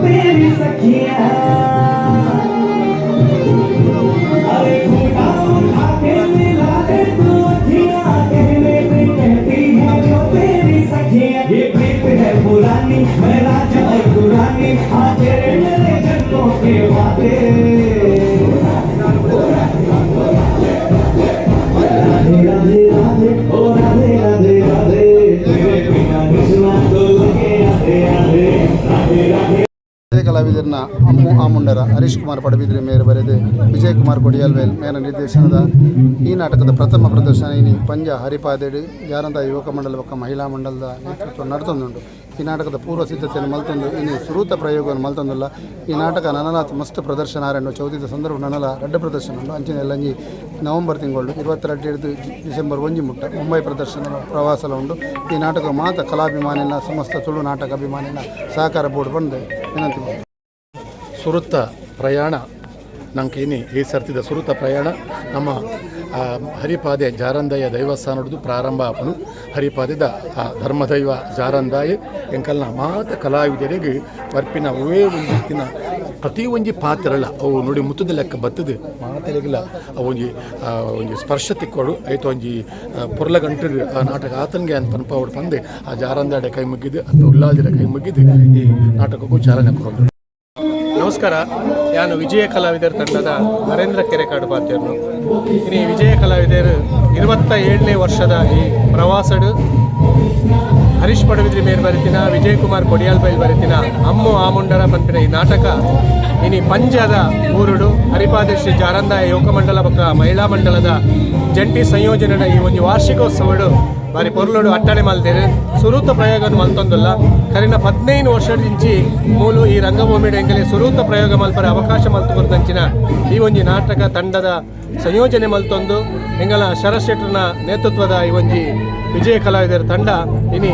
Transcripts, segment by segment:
तेरी सखियां अरे घूंघटा उठा के मिला दे तू अखियां कहने पे कहती है जो तेरी सखियां ये प्रीत है पुरानी मैं राजा और पुरानी हाँ तेरे मेरे जन्मों के वादे राधे राधे राधे ओ राधे राधे राधे तेरे बिना कृष्णा तो लगे राधे राधे राधे राधे ಕಲಾವಿದರನ್ನ ಅಮ್ಮು ಆಮುಂಡರ ಹರೀಶ್ ಕುಮಾರ್ ಪಡುಬಿದ್ರಿ ಮೇಯರ್ ಬರೆದು ವಿಜಯ್ ಕುಮಾರ್ ಕೊಡಿಯಾಲ್ವೇಲ್ ಮೇನ ನಿರ್ದೇಶನದ ಈ ನಾಟಕದ ಪ್ರಥಮ ಪ್ರದರ್ಶನ ಇನಿ ಪಂಜ ಹರಿಪಾದೇಡು ಜಾರಂತ ಯುವಕ ಮಂಡಲ ಪಕ್ಕ ಮಹಿಳಾ ಮಂಡಲದ ನೇತೃತ್ವ ನಡೆತೊಂದುಂಟು ಈ ನಾಟಕದ ಪೂರ್ವ ಸಿದ್ಧತೆಯನ್ನು ಮಲ್ತೊಂದು ಇನಿ ಸುರೂತ ಪ್ರಯೋಗವನ್ನು ಮಲ್ತೊಂದಿಲ್ಲ ಈ ನಾಟಕ ನನಲಾತ್ ಮಸ್ತ್ ಪ್ರದರ್ಶನ ಆರಂಡು ಚೌತಿದ ಸಂದರ್ಭ ನನಲ ರಡ್ಡ ಪ್ರದರ್ಶನ ಉಂಟು ಅಂಚಿನ ಎಲ್ಲಂಜಿ ನವಂಬರ್ ತಿಂಗಳು 22 ಡಿಸೆಂಬರ್ 1 ಮುಟ್ಟ ಮುಂಬೈ ಪ್ರದರ್ಶನ ಪ್ರವಾಸಲ ಉಂಟು ಈ ನಾಟಕ ಮಾತ ಕಲಾಭಿಮಾನಿನ ಸಮಸ್ತ ತುಳು ನಾಟಕ ಅಭಿಮಾನಿನ ಸಹಕಾರ ಬೋರ್ಡ್ ಬಂದು ವಿನಂತಿ ಮಾಡಿ ಸುರುತ್ತ ಪ್ರಯಾಣ ನಂಗೆ ಈ ಸರ್ತಿದ ಸುರುತ ಪ್ರಯಾಣ ನಮ್ಮ ಹರಿಪಾದೆ ಜಾರಂದಾಯ ದೈವಸ್ಥಾನದ್ದು ಪ್ರಾರಂಭ ಆಪನು ಹರಿಪಾದೆದ ಧರ್ಮದೈವ ಜಾರಂದಾಯ ಎಂಕಲ್ನ ಮಾತ ಕಲಾವಿದರಿಗೆ ವರ್ಪಿನ ಒವೇ ಒಂದಿನ ಪ್ರತಿ ಒಂಜಿ ಪಾತ್ರಲ್ಲ ಅವು ನೋಡಿ ಮುತ್ತದ ಲೆಕ್ಕ ಬತ್ತದು ಮಾತೆರೆಗಿಲ್ಲ ಅವೊಂಜಿ ಒಂಜಿ ಸ್ಪರ್ಶ ತಿಕ್ಕೋಡು ಐತು ಒಂಜಿ ಪೊರ್ಲ ಗಂಟು ಆ ನಾಟಕ ಆತನಿಗೆ ಅಂತ ಪನ್ಪಾವಡು ಬಂದು ಆ ಜಾರಂದಾಡೆ ಕೈ ಮುಗಿದು ಅಥವಾ ಉಲ್ಲಾದಿರ ಕೈ ಮುಗಿದು ಈ ನಾಟಕಕ್ಕೂ ಚಾಲನೆ ಕೊಡೋದು. ನಮಸ್ಕಾರ, ನಾನು ವಿಜಯ ಕಲಾವಿದರ ತಂಡದ ನರೇಂದ್ರ ಕೆರೆಕಾಡು ಪಾತ್ಯರು. ಇನ್ನು ವಿಜಯ ಕಲಾವಿದರು 27ನೇ ವರ್ಷದ ಈ ಪ್ರವಾಸಡು ಹರೀಶ್ ಪಡುಬಿದ್ರಿ ಮೇರ್ ಬರಿತಿನ ವಿಜಯ್ ಕುಮಾರ್ ಕೊಡಿಯಾಲ್ಬೈಲ್ ಬರಿತಿನ ಅಮ್ಮು ಆಮುಂಡರ ಪಂಪಿನ ಈ ನಾಟಕ ಇನಿ ಪಂಜದ ಊರುಡು ಹರಿಪಾದೆ ಶ್ರೀ ಜಾರಂದಾಯ ಯುವಕ ಮಂಡಲ ಪಕ್ಕ ಮಹಿಳಾ ಮಂಡಲದ ಜಂಟಿ ಸಂಯೋಜನೆಯ ಈ ಒಂದು ವಾರ್ಷಿಕೋತ್ಸವಡು ಬಾರಿ ಪೊರ್ಲೋಡು ಅಟ್ಟಣೆ ಮಲ್ತೇರು ಸುರೂತ ಪ್ರಯೋಗವನ್ನು ಮಲ್ತೊಂದಿಲ್ಲ ಕರಿನ 15 ವರ್ಷದಿಂಚಿ ಮೂಲು ಈ ರಂಗಭೂಮಿയുടെ ಎಂಕಲೆ ಸುರೂತ ಪ್ರಯೋಗ ಮಲ್ಪರೆ ಅವಕಾಶ ಮಲ್ತುಕೊರ್ದಂಚಿನ ಈ ಒಂಜಿ ನಾಟಕ ತಂಡದ ಸಂಯೋಜನೆ ಮಲ್ತೊಂದು ಎಂಗಲ ಶರತ್ ಶೆಟ್ಟರ್ನ ನೇತೃತ್ವದ ಈ ಒಂಜಿ ವಿಜಯ ಕಲಾವಿದರ ತಂಡ ಇನಿ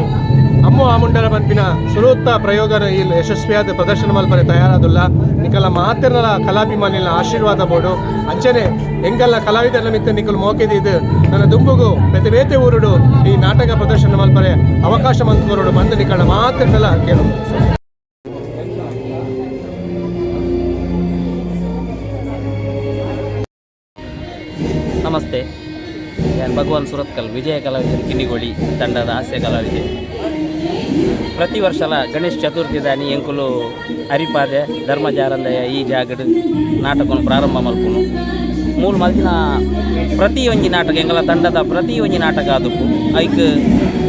ಅಮ್ಮು ಆಮುಂಡರ ಪಂಪಿನ ಸುರೂತ ಪ್ರಯೋಗನ ಇಲ್ಲಿ ಯಶಸ್ವಿಯಾದ ಪ್ರದರ್ಶನ ಮಲ್ಪರೆ ತಯಾರಾದುಲ್ಲ ನಿಕಲ ಮಾತಿರಲ ಕಲಾಭಿಮಾನಿಗಳ ಆಶೀರ್ವಾದ ಬೋಡು ಅಂಚನೆ ಎಂಗಲ್ಲ ಕಲಾವಿದರ ನಿಮಿತ್ತ ನಿಕಲು ಮೋಕೆದಿದ್ದು ನನ್ನ ದುಂಬುಗು ಬೇತೆ ಬೇತೆ ಊರುಡು ಈ ನಾಟಕ ಪ್ರದರ್ಶನ ಮಲ್ಪರೆ ಅವಕಾಶ ಮಲ್ತುಕೊರೋಡು ಬಂದು ನಿಕಲ ಮಾತಿರಲ ಕೇಳು. ನಮಸ್ತೆ, ನಾನು ಭಗವಾನ್ ಸುರತ್ಕಲ್ ವಿಜಯ ಕಲಾವಿದರು ಕಿಂಡಿಗೋಳಿ ತಂಡದ ಹಾಸ್ಯ ಕಲಾವಿದೆ. ಪ್ರತಿ ವರ್ಷಲ ಗಣೇಶ ಚತುರ್ಥಿ ದಾನಿ ಎಂಕುಲು ಹರಿಪಾದೆ ಧರ್ಮ ಜಾರಂದಯ ಈ ಜಾಗಡ್ ನಾಟಕವನ್ನು ಪ್ರಾರಂಭ ಮಲ್ಪುನು ಮೂಲ ಮಲ್ತಿನ ಪ್ರತಿ ಒಂಜಿ ನಾಟಕ ಎಂಗಲ ತಂಡದ ಪ್ರತಿ ಒಂಜಿ ನಾಟಕ ಆದಪ್ಪು ಐಕ್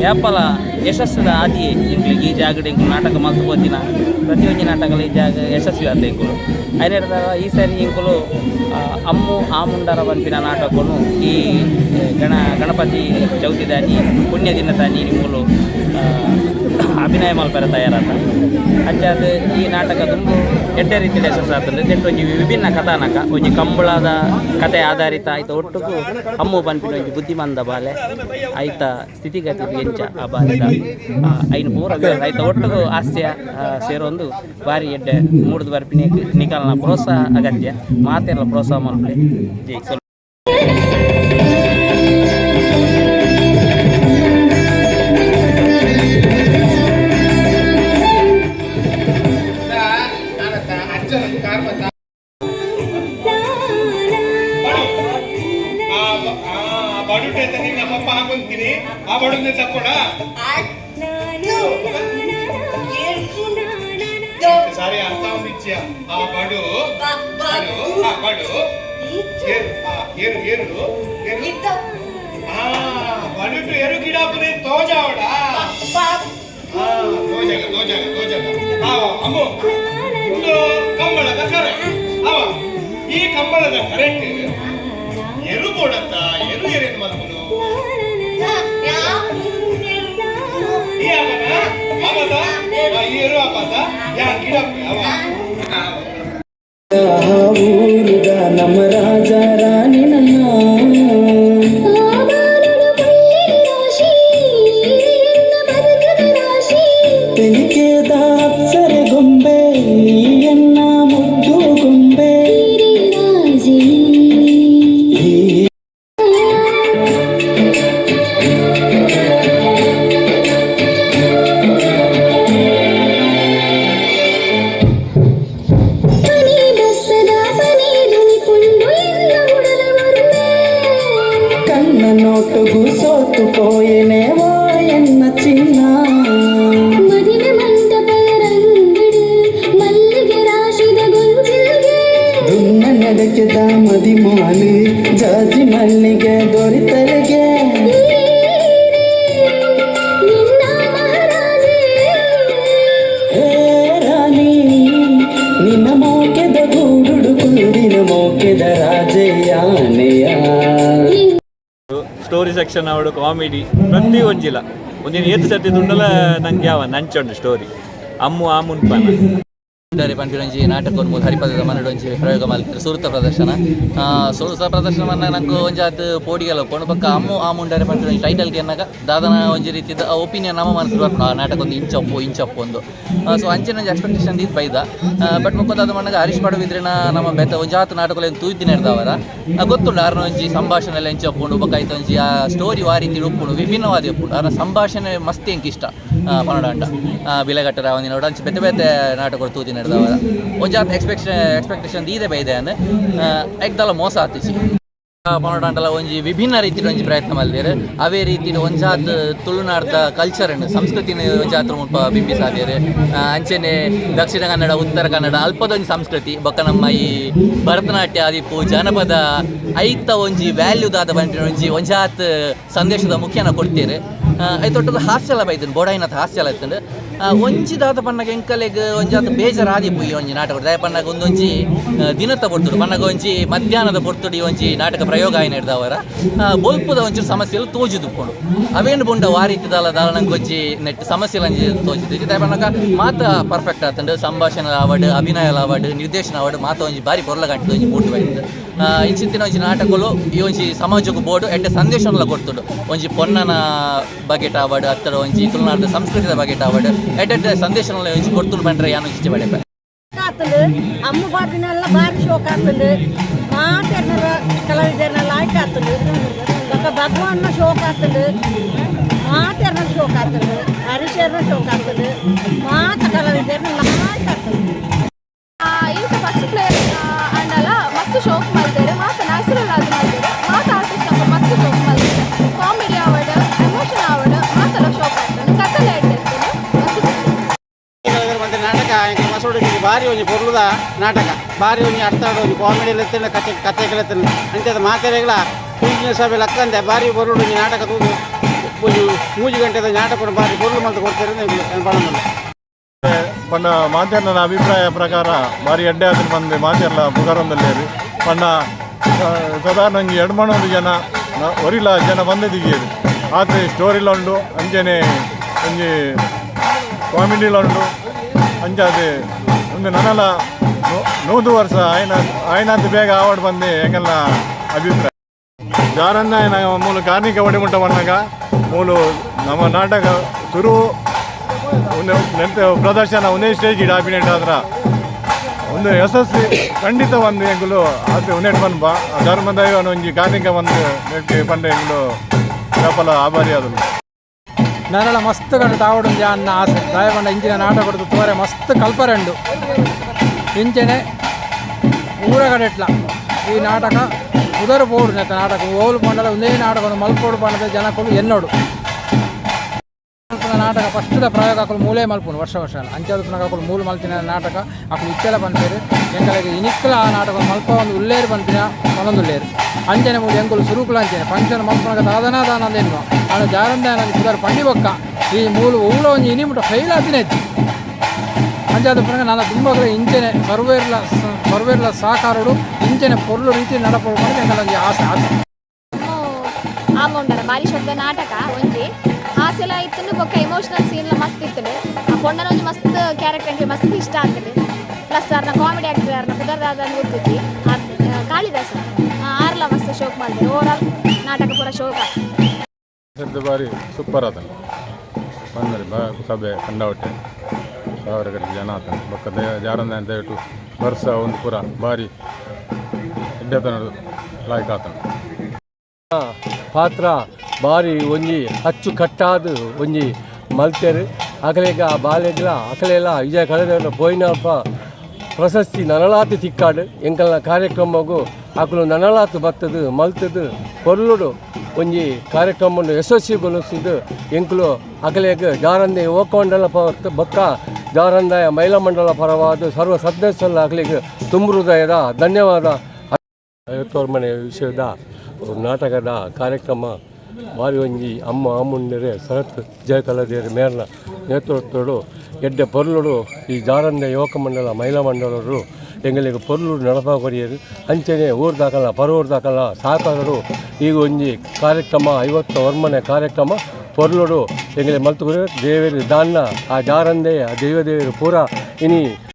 ಯಾಪಲ ಯಶಸ್ಸದ ಆದಿಯೇ ಎಂಕ್ಲಿಗೆ ಈ ಜಾಗಡ್ ಎಂಕುಲು ನಾಟಕ ಮಲ್ತುಕೋತಿನ ಪ್ರತಿ ಒಂಜಿ ನಾಟಕಲ ಈ ಜಾಗ ಯಶಸ್ವಿ ಆದ ಎಂಕುಲು ಐನೇರದ ಈ ಸಾರಿ ಎಂಕುಲು ಅಮ್ಮು ಆಮುಂಡರ ಪಂಪಿನ ನಾಟಕವನ್ನು ಈ ಗಣಪತಿ ಚೌತಿ ದಾನಿ ಪುಣ್ಯ ದಿನ ದಾನಿ ನಿಮ್ಮಲು ಅಭಿನಯ ಮಲ್ಪರ ತಯಾರಾದ ಅಂಚಾದ ಈ ನಾಟಕ ತುಂಬ ಎಡ್ಡೆ ರೀತಿಯಲ್ಲಿ ಯಶಸ್ಸಾಗ್ತದೆ. ನೆಟ್ಟು ಒಂಜಿ ವಿಭಿನ್ನ ಕಥಾನಕ ಒಂಜಿ ಕಂಬಳದ ಕಥೆ ಆಧಾರಿತ ಆಯ್ತ ಒಟ್ಟಿಗೂ ಅಮ್ಮು ಪನ್ಪಿನ ಒಂಜಿ ಬುದ್ಧಿಮಂದ ಬಾಲೆ ಆಯ್ತ ಸ್ಥಿತಿಗತಿ ಎಂಚ ಆ ಬಾಲೆದ ಐನು ಪೂರ ಆಯ್ತ ಒಟ್ಟಿಗೂ ಹಾಸ್ಯ ಸೇರೊಂದು ಭಾರಿ ಎಡ್ಡೆ ಮೂಡಿದ ಬರ್ಪಿನ ನಿಕಾಲನ ಪ್ರೋತ್ಸಾಹ ಅಗತ್ಯ ಮಾತೆಲ್ಲ ಪ್ರೋತ್ಸಾಹ ಮಲ್ಪಲೆ ಜೈ ಸ್ವಲ್ಪ సారీ అంతా ఉండిచ్చా ఆ బడు బడు ఆ బడు ఏరు ఏరు ఏరు ఆ బడుటు ఎరు గిడాకునే తోజావడా తోజగ తోజగ తోజగ అమ్మో ಇದು ಕಂಬಳದ ಕರೆ ಅವ ಈ ಕಂಬಳದ ಕರೆಕ್ಟ್ ಎರು ಬೋಡತ್ತ ಎರು ಎರೇನು ಮಲ್ಪುನು ಈ ಅವನ ಅವದ ಈ ಎರು ಅಪದ ಯಾ ಗಿಡ ಅವ ಊರುಗ ನಮ್ಮ ರಾಜ ರಾಣಿ ನನ್ನ ఒట్టుకు సోతుపోయేనేవో ఎన్న చిన్న ಮದುವೆ ಮಂಟಪದ ರಂಗಡು ಮಲ್ಲಿಗೆ ರಾಶಿದ ಗೊಂಚಿಲ್ಗೆ ದುನ್ನ ನಡಕೆದ ಮದಿಮಾಲು ಜಾಜಿ ಮಲ್ಲಿಗೆ ದೊರೆತಲೆಗೆ ನಿನ್ನ ಮಹಾರಾಜೇ ಹೇ ರಾಣಿ ನಿನ್ನ ಮೋಕೆದ ಗೂಡುಡು ಕುಂದಿನ ಮೋಕೆದ ರಾಜಯ್ಯಾನೆಯ ಸ್ಟೋರಿ ಸೆಕ್ಷನ್ ಅವಡು ಕಾಮಿಡಿ ಪ್ರತಿ ಒಂಜಿಲ ಒಂದಿನ ಏತು ಸರ್ತಿ ದುಂಡಲ ನಂಗೆ ಯಾವ ನಂಚೊಂಡು ಸ್ಟೋರಿ ಅಮ್ಮು ಆ ಮುನ್ಪನ ಪಂಪಿಡೊಂಜಿ ನಾಟಕ ಹರಿಪದದ ಮನಡೊಂಜಿ ಪ್ರಯೋಗ ಮಲ್ತಿರು ಸುರುತ ಪ್ರದರ್ಶನ ಸುರುತ ಪ್ರದರ್ಶನ ಮನ್ನ ನಂಗೆ ಒಂಜಾತ್ ಪೋಡಿಗೆಲ್ಲ ಒಪ್ಪುಂಡು ಪಕ್ಕ ಅಮ್ಮು ಆ ಮುಂಡಾರೆ ಪಂಪಿಡೊಂಜಿ ಟೈಟಲ್ಗೆ ಎನ್ನಾಗ ದಾದನ ಒಂಜಿ ರೀತಿದ ಒಪಿನಿಯನ್ ನಮ್ಮ ಮನಸ್ಸು ಬರ್ಪುಂಡು ಆ ನಾಟಕ ಒಂದು ಇಂಚಪ್ಪು ಒಂದು ಸೊ ಅಂಚಿನ ಒಂಜಿ ಎಕ್ಸ್ಪೆಕ್ಟೇಷನ್ ಇದು ಬೈದ ಬಟ್ ಮುಖದಾದ ಮಣ್ಣಾಗ ಹರೀಶ್ ಪಡುವಿದ್ರಿನ ನಮ್ಮ ಬೆತ್ತ ಒಂಜಾತ್ ನಾಟಕಗಳು ಏನು ತೂಯ್ದು ನಡೆದವರ ಗೊತ್ತುಂಡು ಅರ್ನ ಒಂಜಿ ಸಂಭಾಷಣೆ ಎಲ್ಲ ಇಂಚಪ್ಪುಂಡು ಬಕ್ಕ ಆಯ್ತು ಒಂಜಿ ಆ ಸ್ಟೋರಿ ಆ ರೀತಿ ಉಪ್ಪುಂಡು ವಿಭಿನ್ನವಾದ ಉಪ್ಪುಂಡು ಅರ್ನ ಸಂಭಾಷಣೆ ಮಸ್ತ್ ಎಂಕ್ ಇಷ್ಟ ಪನ್ನಡ ಅಂಡ ಬಿಲೆಗಟ್ಟರ ಒಂದಿನ ಅಂಚಿ ಬೆತ್ತ ಬೆತ್ತ ನಾಟಕಗಳು ತೂದಿ ನಡೆದವರ ಒಂಜಾತ್ ಎಕ್ಸ್ಪೆಕ್ಟೇಷನ್ ಇದೆ ಬೈದೆ ಅಂದ್ರೆ ಎಕ್ದಲ್ಲ ಮೋಸ ಆತಿಸಿ ಪನ್ನಡಾಂಡಲ ಒಂಜಿ ವಿಭಿನ್ನ ರೀತಿಯ ಒಂಜಿ ಪ್ರಯತ್ನ ಮಲ್ದೇರು ಅವೇ ರೀತಿಯ ಒಂಜಾತ್ ತುಳುನಾಡ್ದ ಕಲ್ಚರನ್ನು ಸಂಸ್ಕೃತಿನ ಒಂಜಾತ್ ಮುಲ್ಪ ಬಿಂಬಿಸಾದೇರು ಅಂಚೆನೆ ದಕ್ಷಿಣ ಕನ್ನಡ ಉತ್ತರ ಕನ್ನಡ ಅಲ್ಪದೊಂಜಿ ಸಂಸ್ಕೃತಿ ಬೊಕ್ಕ ನಮ್ಮ ಈ ಭರತನಾಟ್ಯ ಆದಿಪ್ಪು ಜನಪದ ಐತ ಒಂಜಿ ವ್ಯಾಲ್ಯೂದಾದ ಬಂಟಿನ ಒಂಜಾತ್ ಸಂದೇಶದ ಮುಖ್ಯನ ಕೊಡ್ತೇರು ಐತೊಟ್ಟದ ಹಾಸ್ಯಲ ಬೈದನು ಬೋಡಾಯಿನಥ ಹಾಸ್ಯಲ ಇತ್ತಂಡು ಒಂಜಿದಾದ ಪನ್ನಗ ಎಂಕಲೆಗ್ ಒಂಜಾತ್ ಬೇಜಾರಾದಿಪ್ಪು ಈ ಒಂಜಿ ನಾಟಕ ದಯ ಪನ್ನಗ ಒಂದೊಂಜಿ ದಿನದ ಪೊರ್ತುಡು ಪನ್ನಗ ಒಂಜಿ ಮಧ್ಯಾಹ್ನದ ಪೊರ್ತುಡು ಈ ಒಂಜಿ ನಾಟಕ ಪ್ರಯೋಗ ಆಯ್ನ ಹಿಡ್ದವರ ಬೊಲ್ಪುದ ಒಂಚೂರು ಸಮಸ್ಯೆలు ತೋಜುದುಪ್ಪುಂಡು ಅವೇನು ಬುಂಡ ಆ ರೀತಿ ದಾಲ ನಂಗೆ ಒಂಜಿ ನೆಟ್ ಸಮಸ್ಯೆలు ಅಂಜಿ ತೋಜಿದ್ದು ದಯ ಪನ್ನಗ ಮಾತ ಪರ್ಫೆಕ್ಟ್ ಆತಂಡು ಸಂಭಾಷಣೆ ಅವಾರ್ಡ್ ಅಭಿನಯ ಅವಾರ್ಡ್ ನಿರ್ದೇಶನ ಅವಾರ್ಡ್ ಮಾತ ಒಂಜಿ ಬಾರಿ ಪೊರ್ಲ ಗಂಟೆ ಒಂಜಿ ಮೂಟು ಬೈದು ಇಂಚಿತ್ತಿನ ಒಂಜಿ ನಾಟಕಗಳು ಈ ಒಂಜಿ ಸಮಾಜಕ್ಕೆ ಬೋರ್ಡು ಎಡ್ಡೆ ಸಂದೇಶನೆಲ್ಲ ಕೊಡ್ತುಂಡು ಒಂಜಿ ಪೊನ್ನನ ಬಗೆಟ್ ಅವಾರ್ಡ್ ಹತ್ತಿರ ಒಂಜಿ ತುಳುನಾಡಿನ ಸಂಸ್ಕೃತಿದ ಬಗೆಟ್ ಅವಾರ್ಡ್ ಎಡ್ಡೆ ಸಂದೇಶನೆಲ್ಲ ಒಂಜಿ ಕೊಡ್ತುಂಡು ಬಂದ್ರೆ ಯಾನು ಇಷ್ಟ ಬಡೆ ಆತಂದು ಅಮ್ಮ ಬಾರಿನೆಲ್ಲ ಭಾರಿ ಶೋಕ ಆಗ್ತದೆ ಮಾತೆರ್ನರ ಕಲಾವಿದರನ್ನೆಲ್ಲ ಆಯ್ಕೆ ಆಗ್ತದೆ ಬೊಕ್ಕ ಭಗವಾನ್ನ ಶೋಕ ಆಗ್ತದೆ ಮಾತೆರ್ನ ಶೋಕ ಆಗ್ತದೆ ಹರೀಶರ್ನ ಶೋಕ ಆಗ್ತದೆ ಮಾತ ಕಲಾವಿದರನ್ನೆಲ್ಲ ಆಯ್ಕೆ ಆಗ್ತದೆ ಇಂಥ ಫಸ್ಟ್ ಪ್ಲೇಯರ್ ಅಂಡಲ್ಲ ಮಸ್ತ್ ಶೋಕ್ ಮಲ್ತಾರೆ ಮಾತ ನ್ಯಾಚುರಲ್ ಆಗಿ ಮಲ್ತಾರೆ ಮಾತ ಆರ್ಟಿಸ್ಟ್ ನಮ್ಮ ಮಸ್ತ್ ಶೋಕ್ ಮಲ್ತಾರೆ ಕಾಮಿಡಿ ಅವಾರ್ಡ್ ಎಮೋಷನ್ ಅವಾರ್ಡ್ ಮಾತೆಲ್ಲ ಶೋಕ್ ಆಗ್ತದೆ ಕಥಲೆ ಇಟ್ಟಿರ್ತೀನಿ ನಾಟಕ ಮಸೂಡಿಗೆ ಭಾರಿ ಒಂಜಿ ಪೊರ್ಲುದ ನಾಟಕ ಭಾರಿ ಒಂಜಿ ಅರ್ಥ ಒಂಜಿ ಕಾಮಿಡಿಯಲ್ಲಿ ಎತ್ತಿನ ಕಥೆಗಳೆತ್ತಿನ ಅಂಚದ ಮಾತೆರೆಗಳ ಪೂಜಿನ ಸಭೆ ಲಕ್ಕಂದೆ ಭಾರಿ ಪೊರ್ಲು ಒಂಜಿ ನಾಟಕ ತೂದು ಒಂಜಿ 3 ಗಂಟೆದ ನಾಟಕ ಭಾರಿ ಪೊರ್ಲು ಮಲ್ತು ಕೊಡ್ತಾರೆ ಪಡಮಲ್ಲ ಪಂಡ ಮಾತೆರ್ನ ಅಭಿಪ್ರಾಯ ಪ್ರಕಾರ ಭಾರಿ ಎಡ್ಡೆ ಆದ್ರೆ ಬಂದು ಮಾತೆರ್ಲ ಪುಗಾರೊಂದಲ್ಲೇರು ಪಂಡ ಸಾಧಾರಣ ಒಂಜಿ 2-3 ಜನ ಒರಿಲ ಜನ ಬಂದದಿಗೇರು ಆದರೆ ಸ್ಟೋರಿಲ ಉಂಡು ಅಂಚನೆ ಒಂಜಿ ಕಾಮಿಡಿಲ ಉಂಡು ಅಂಚಾದೆ ಒಂದು ನನ್ನಲ್ಲ 100 ವರ್ಷ ಆಯ್ನಂತ ಬೇಗ ಅವಾರ್ಡ್ ಬಂದು ಹೆಂಗೆಲ್ಲ ಅಭಿಪ್ರಾಯ ಜಾರನ್ನ ಮೂಲ ಕಾರ್ಮಿಕ ಒಡಿಮುಟ್ಟ ಬಂದಾಗ ಮೂಲು ನಮ್ಮ ನಾಟಕ ಶುರು ಪ್ರದರ್ಶನ ಒಂದೇ ಸ್ಟೇಜ್ ಇಡಾಪಿನೇಟ್ ಆದ್ರೆ ಒಂದು ಯಶಸ್ವಿ ಖಂಡಿತ ಒಂದು ಎಂಗುಲು ಅದು ಉನೇಟ್ ಬಂದು ಧರ್ಮದೈವ ಒಂಜಿ ಕಾರ್ಮಿಕ ಒಂದು ಪಂಡ ಎಂಗುಲು ವ್ಯಾಪಲ ಆಭಾರಿ ಆದನು ನರಳ ಮಸ್ತ್ ಕಂಡು ತಾವಡು ಅನ್ನ ಆಸೆ ದಯಪಂಡ ಇಂಚಿನ ನಾಟಕ ಕೊಡ್ತು ತೋರೆ ಮಸ್ತ್ ಕಲ್ಪರೆಂಡು ಇಂಚನೆ ಊರ ಕಡೆಟ್ಲ ಈ ನಾಟಕ ಉದರು ಪೋಡು ನೆತ್ತ ನಾಟಕ ಓಲು ಪಂಡಲ ಒಂದೇ ನಾಟಕ ಮಲ್ಪೋಡು ಪಂಡದ ಜನಕ್ಕಳು ಎನ್ನೋಡು ನಾಟಕ ಫಸ್ಟ್ದ ಪ್ರಯೋಗ ಹಾಕಲು ಮೂಲೆ ಮಲ್ಪುನು ವರ್ಷ ಅಂಚದ ಪುನಃ ಹಾಕಲು ಮೂಲ ಮಲ್ತಿನ ನಾಟಕ ಹಾಕಲು ಇಚ್ಚೆಲ್ಲ ಬಂತೇರು ಎಂಕಲಿಗೆ ಇನಿಕ್ಕಲ ಆ ನಾಟಕ ಮಲ್ಪ ಒಂದು ಉಲ್ಲೇರು ಬಂತಿನ ಒಂದೊಂದು ಉಲ್ಲೇರು ಅಂಚನೆ ಮೂಲ ಎಂಕುಲು ಸುರುಕುಲು ಅಂಚನೆ ಫಂಕ್ಷನ್ ಮಲ್ಪನಾಗ ದಾದನಾದಾನಂದ ಎನ್ನುವ ಅವನು ಜಾರಂದ ಪುದಾರು ಪಂಡಿ ಬೊಕ್ಕ ಈ ಮೂಲ ಊಳ ಒಂದು ಇನಿಮುಟ ಫೈಲ್ ಆತಿನ ಇತ್ತು ಅಂಚಾದ ಪುನಃ ನಾನು ತುಂಬ ಇಂಚನೆ ಸರ್ವೇರ್ಲ ಸಾಕಾರೋಡು ಇಂಚನೆ ಪೊರ್ಲು ರೀತಿ ನಡಪಡ್ಕೊಂಡು ಎಂಕಲೊಂದು ಆಸೆ ಆತು ಆಮೊಂಡರ ಬಾರಿ ಶಬ್ದ ನಾಟಕ ಒಂಜಿ ಹಾಸ್ಯಲ ಇತ್ತು ಬೊಕ್ಕ ಎಮೋಷನಲ್ ಸೀನ್ಲ ಮಸ್ತ್ ಇತ್ತು ಆ ಪೊಂಡನ ಒಂಜಿ ಮಸ್ತ್ ಕ್ಯಾರೆಕ್ಟರ್ ಅಂಚೆ ಮಸ್ತ್ ಇಷ್ಟ ಆಗ್ತದೆ ಪ್ಲಸ್ ಅವ್ರನ್ನ ಕಾಮಿಡಿ ಆಕ್ಟರ್ ಅವ್ರನ್ನ ಪುದರ್ದಾದ ಗೊತ್ತಿತ್ತು ಕಾಳಿದಾಸ ಆರ್ಲ ಮಸ್ತ್ ಶೋಕ್ ಮಾಡಿದೆ ಓವರಾಲ್ ನಾಟಕ ಪೂರ ಶೋಕ ಬಾರಿ ಸೂಪರ್ ಆತ ಬಂದರೆ ಸಭೆ ಕಂಡವಟ್ಟೆ 1000 ಗಟ್ಟಲೆ ಜನ ಆತ ಬೊಕ್ಕ ಜಾರಂದ ದಯವಿಟ್ಟು ವರ್ಷ ಒಂದು ಪೂರ ಭಾರಿ ಎಡ್ಡೆತನ ಲಾಯ್ಕ್ ಆತ ಪಾತ್ರ ಬಾರಿ ಒಂಜಿ ಅಚ್ಚು ಕಟ್ಟಾದ ಒಂಜಿ ಮಲ್ತೆರು ಅಕಲೆಗ ಬಾಲೆಗ್ಲ ಅಕಲೆಲ್ಲ ವಿಜಯ ಕಳೆದ ಪೋಯಿನಲ್ಪ ಪ್ರಶಸ್ತಿ ನನಲಾತು ತಿಕ್ಕಾಡು ಎಂಕಲ್ನ ಕಾರ್ಯಕ್ರಮಗೂ ಅಕಲು ನನಲಾತು ಬತ್ತದು ಮಲ್ತದು ಪೊರ್ಲುಡು ಒಂಜಿ ಕಾರ್ಯಕ್ರಮವನ್ನು ಯಶಸ್ವಿಗೊಳಿಸಿದ್ದು ಎಂಕುಲು ಅಕಲೆಗ್ ಜಾರಂದೆ ಓಕಮಂಡಲ ಬೊಕ್ಕ ಜಾರಂದಾಯ ಮಹಿಳಾ ಮಂಡಲ ಪರವಾದ ಸರ್ವ ಸದಸ್ಯರ ಅಕಲಿಗೆ ತುಂಬ ಹೃದಯದ ಧನ್ಯವಾದ. 50 ಮನೆ ವಿಷಯದ ನಾಟಕದ ಕಾರ್ಯಕ್ರಮ ಬಾರಿ ಒಂಜಿ ಅಮ್ಮ ಆಮುಂಡರೆ ಸರತ್ ಜಯಕಲಾದೇರಿ ಮೇರ್ನ ನೇತೃತ್ವಡು ಎಡ್ಡೆ ಪೊರ್ಲುಡು ಈ ಜಾರಂದ ಯುವಕ ಮಂಡಲ ಮಹಿಳಾ ಮಂಡಲರು ಎಂಗಳಿಗೆ ಪೊರ್ಲು ನಡಪ ಕೊಡಿಯರು ಅಂಚನೆ ಊರು ದಾಖಲ ಪರೂರು ದಾಖಲ ಸಹಕಾರರು ಈಗ ಒಂಜಿ ಕಾರ್ಯಕ್ರಮ 50 ವರ್ಮನೆ ಕಾರ್ಯಕ್ರಮ ಪೊರ್ಲುಡು ಎಂಗಳಿಗೆ ಮಲ್ತುಕೊಡಿ ದೇವೇರಿ ದಾನ್ನ ಆ ಜಾರಂದೆ ಆ ದೇವದೇವರು ಪೂರ ಇನಿ